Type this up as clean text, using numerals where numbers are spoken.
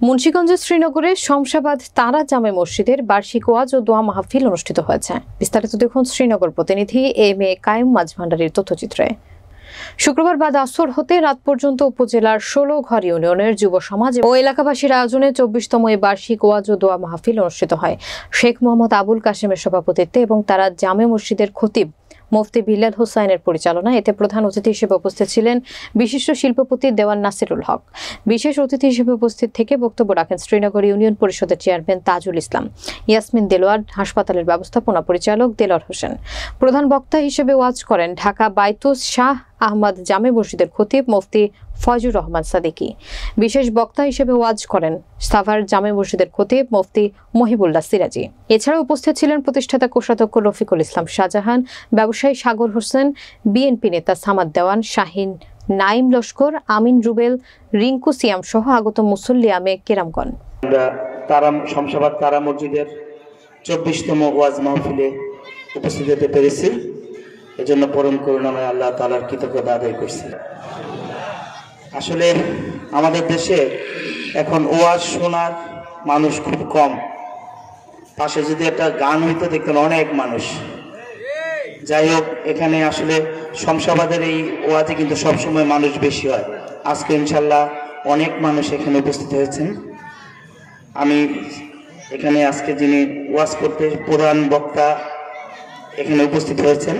মুন্সিগঞ্জের শ্রীনগরে শমশাবাদ তারা জামে মসজিদের বার্ষিক ওয়াজ ও দোয়া মাহফিল অনুষ্ঠিত হয়েছে। বিস্তারিত দেখুন শ্রীনগর প্রতিনিধি এম এ কায়েম মাঝভান্ডারীর তথ্যচিত্রে। শুক্রবার বাদ আসর হতে রাত পর্যন্ত উপজেলার ১৬ ঘর ইউনিয়নের যুব সমাজ ও এলাকাবাসীর আয়োজনে ২৪তম এই বার্ষিক ওয়াজ ও দোয়া মাহফিল অনুষ্ঠিত হয়। শেখ মোহাম্মদ আবুল কাশেমের সভাপতিত্বে এবং তারা জামে মসজিদের খতিব মুফতি বিল্লাল হোসাইনের পরিচালনায় এতে প্রধান অতিথি হিসেবে উপস্থিত ছিলেন বিশিষ্ট শিল্পপতি দেওয়ান নাসিরুল হক। বিশেষ অতিথি হিসেবে উপস্থিত থেকে বক্তব্য রাখেন শ্রীনগর ইউনিয়ন পরিষদের চেয়ারম্যান তাজুল ইসলাম, ইয়াসমিন দেলোয়ার, হাসপাতালের ব্যবস্থাপনা পরিচালক দেলোয়ার হোসেন। প্রধান বক্তা হিসেবে ওয়াজ করেন ঢাকা বাইতুস শাহ আহমদ জামে মসজিদের খতিব মুফতি ফয়জুর রহমান সাদিকি। বিশেষ বক্তা হিসেবে ওয়াজ করেন সাভার জামে মসজিদের খতিব মুফতি মহিবুল্লাহ সিরাজি। এছাড়া উপস্থিত ছিলেন প্রতিষ্ঠাতা কোষাধ্যক্ষ রফিকুল ইসলাম শাহজাহান, ব্যবসায়ী সাগর হোসেন, বিএনপি নেতা সামাদ দেওয়ান, শাহিন, নাইম লস্কর, আমিন রুবেল, রিঙ্কু সিয়াম সহ আগত মুসল্লি আমে কেরামগণ। শমশাবাদ তারা মসজিদের ২৪তম ওয়াজ মাহফিলে উপস্থিত হতে পেরেছি। এজন্য পরম করুণাময় আল্লাহ তাআলার কৃতজ্ঞতা আদায় করছি। আসলে আমাদের দেশে এখন ওয়াজ শোনার মানুষ খুব কম। পাশে যদি একটা গান হইতো দেখতেন অনেক মানুষ। যাই হোক, এখানে আসলে শমশাবাদের এই ওয়াজে কিন্তু সবসময় মানুষ বেশি হয়। আজকে ইনশাল্লাহ অনেক মানুষ এখানে উপস্থিত হয়েছেন। আমি এখানে আজকে যিনি ওয়াজ করতে প্রধান বক্তা এখানে উপস্থিত হয়েছেন,